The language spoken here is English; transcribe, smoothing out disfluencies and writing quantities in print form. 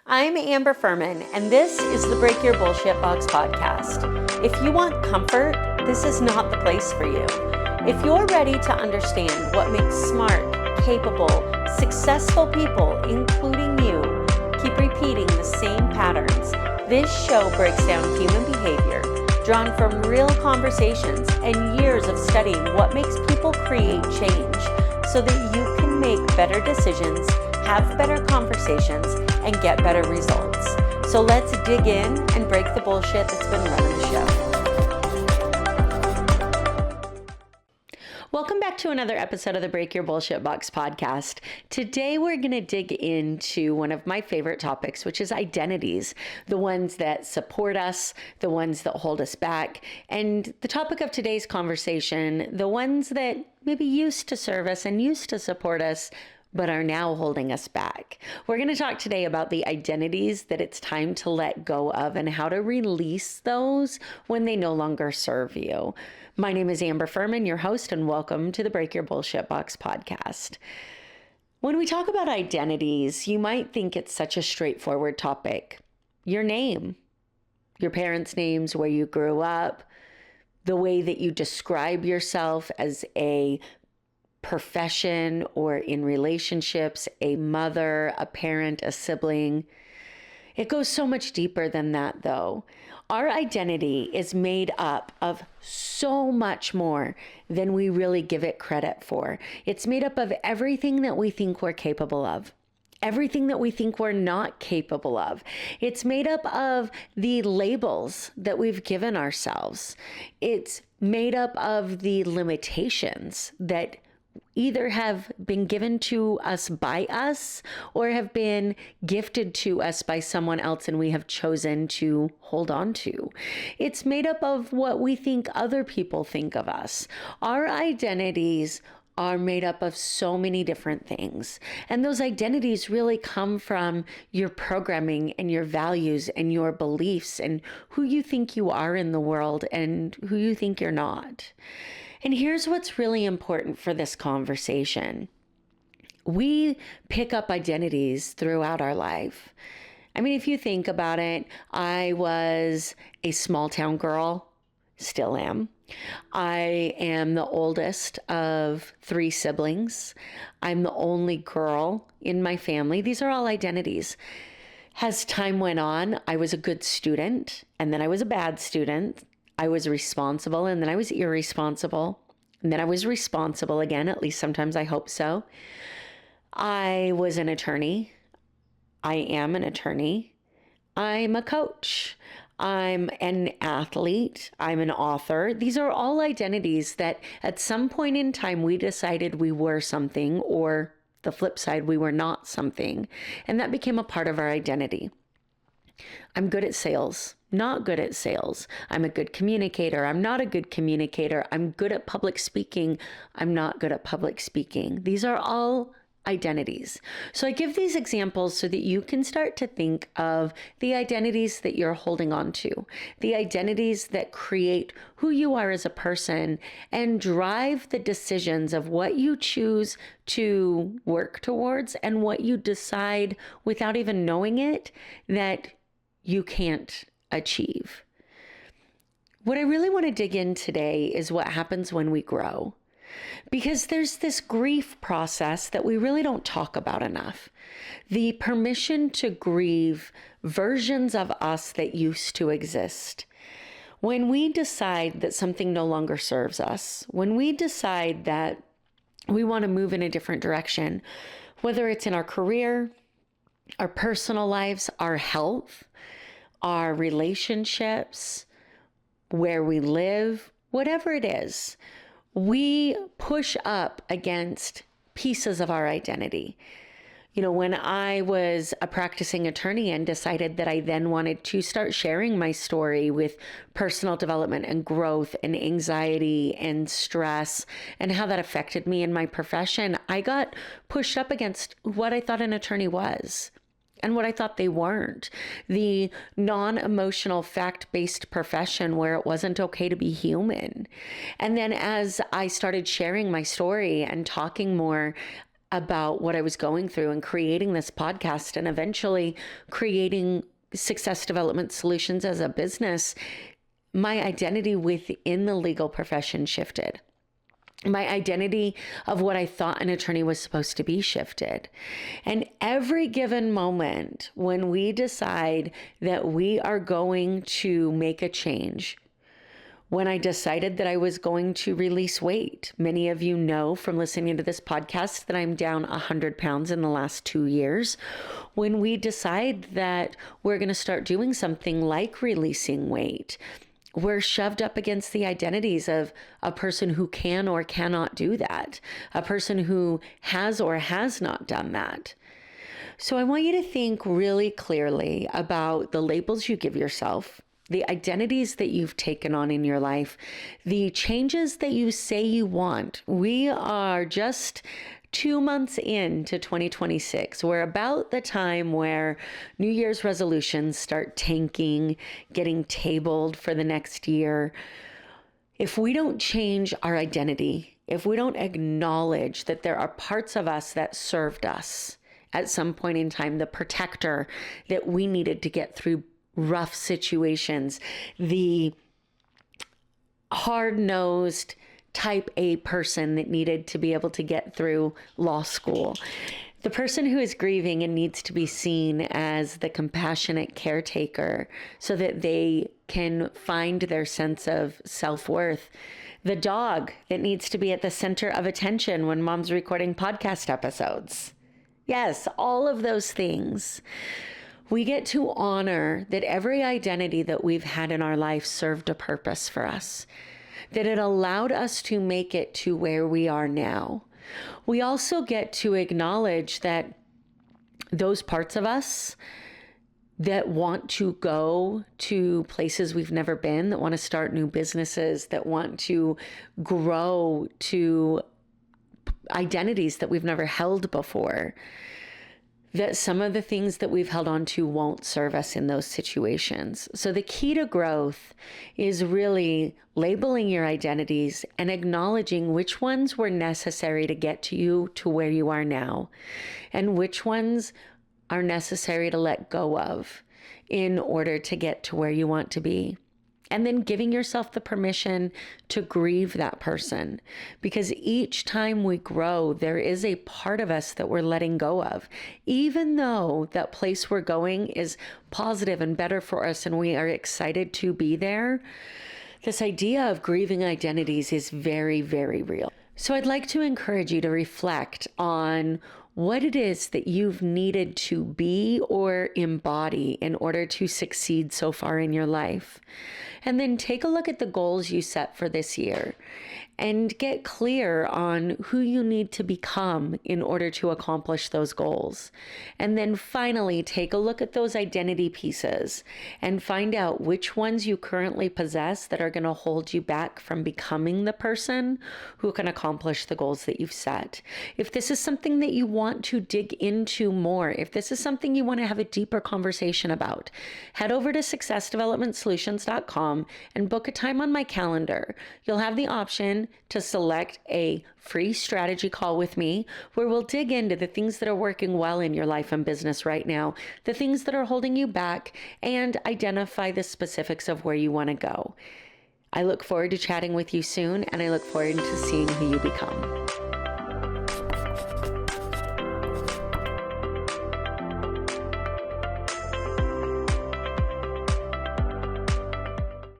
I'm Amber Fuhriman, and this is the Break Your Bullshit Box podcast. If you want comfort, this is not the place for you. If you're ready to understand what makes smart, capable, successful people, including you, keep repeating the same patterns, this show breaks down human behavior, drawn from real conversations and years of studying what makes people create change so that you can make better decisions, have better conversations, and get better results. So let's dig in and break the bullshit that's been running the show. Welcome back to another episode of the Break Your Bullshit Box podcast. Today we're going to dig into one of my favorite topics, which is identities, the ones that support us, the ones that hold us back, and the topic of today's conversation, the ones that maybe used to serve us and used to support us, but are now holding us back. We're going to talk today about the identities that it's time to let go of and how to release those when they no longer serve you. My name is Amber Fuhriman, your host, and welcome to the Break Your Bullshit Box podcast. When we talk about identities, you might think it's such a straightforward topic. Your name, your parents' names, where you grew up, the way that you describe yourself as a profession or in relationships, a mother, a parent, a sibling. It goes so much deeper than that, though. Our identity is made up of so much more than we really give it credit for. It's made up of everything that we think we're capable of, everything that we think we're not capable of. It's made up of the labels that we've given ourselves. It's made up of the limitations that either have been given to us by us or have been gifted to us by someone else and we have chosen to hold on to. It's made up of what we think other people think of us. Our identities are made up of so many different things. And those identities really come from your programming and your values and your beliefs and who you think you are in the world and who you think you're not. And here's what's really important for this conversation. We pick up identities throughout our life. I mean, if you think about it, I was a small town girl, still am. I am the oldest of 3 siblings. I'm the only girl in my family. These are all identities. As time went on, I was a good student, and then I was a bad student. I was responsible, and then I was irresponsible, and then I was responsible again, at least sometimes I hope so. I was an attorney. I am an attorney. I'm a coach. I'm an athlete. I'm an author. These are all identities that at some point in time we decided we were something, or the flip side, we were not something, and that became a part of our identity. I'm good at sales, not good at sales. I'm a good communicator. I'm not a good communicator. I'm good at public speaking. I'm not good at public speaking. These are all identities. So I give these examples so that you can start to think of the identities that you're holding on to, the identities that create who you are as a person and drive the decisions of what you choose to work towards and what you decide without even knowing it that you can't achieve. What I really want to dig in today is what happens when we grow. Because there's this grief process that we really don't talk about enough. The permission to grieve versions of us that used to exist. When we decide that something no longer serves us, when we decide that we want to move in a different direction, whether it's in our career, our personal lives, our health, our relationships, where we live, whatever it is, we push up against pieces of our identity. You know, when I was a practicing attorney and decided that I then wanted to start sharing my story with personal development and growth and anxiety and stress and how that affected me in my profession, I got pushed up against what I thought an attorney was and what I thought they weren't. The non-emotional, fact-based profession where it wasn't okay to be human. And then as I started sharing my story and talking more, about what I was going through and creating this podcast and eventually creating Success Development Solutions as a business, my identity within the legal profession shifted. My identity of what I thought an attorney was supposed to be shifted. And every given moment when we decide that we are going to make a change, when I decided that I was going to release weight, many of you know from listening to this podcast that I'm down 100 pounds in the last 2 years. When we decide that we're going to start doing something like releasing weight, we're shoved up against the identities of a person who can or cannot do that, a person who has or has not done that. So I want you to think really clearly about the labels you give yourself, the identities that you've taken on in your life, the changes that you say you want. We are just 2 months into 2026. We're about the time where New Year's resolutions start tanking, getting tabled for the next year. If we don't change our identity, if we don't acknowledge that there are parts of us that served us at some point in time, the protector that we needed to get through rough situations, the hard-nosed type A person that needed to be able to get through law school, the person who is grieving and needs to be seen as the compassionate caretaker so that they can find their sense of self-worth, the dog that needs to be at the center of attention when mom's recording podcast episodes. Yes, all of those things. We get to honor that every identity that we've had in our life served a purpose for us, that it allowed us to make it to where we are now. We also get to acknowledge that those parts of us that want to go to places we've never been, that want to start new businesses, that want to grow to identities that we've never held before, that some of the things that we've held on to won't serve us in those situations. So the key to growth is really labeling your identities and acknowledging which ones were necessary to get you to where you are now, and which ones are necessary to let go of in order to get to where you want to be. And then giving yourself the permission to grieve that person. Because each time we grow, there is a part of us that we're letting go of. Even though that place we're going is positive and better for us and we are excited to be there, this idea of grieving identities is very, very real. So I'd like to encourage you to reflect on what it is that you've needed to be or embody in order to succeed so far in your life. And then take a look at the goals you set for this year and get clear on who you need to become in order to accomplish those goals. And then finally, take a look at those identity pieces and find out which ones you currently possess that are going to hold you back from becoming the person who can accomplish the goals that you've set. If this is something that you want to dig into more, if this is something you want to have a deeper conversation about, head over to successdevelopmentsolutions.com and book a time on my calendar. You'll have the option to select a free strategy call with me where we'll dig into the things that are working well in your life and business right now, the things that are holding you back, and identify the specifics of where you want to go. I look forward to chatting with you soon, and I look forward to seeing who you become.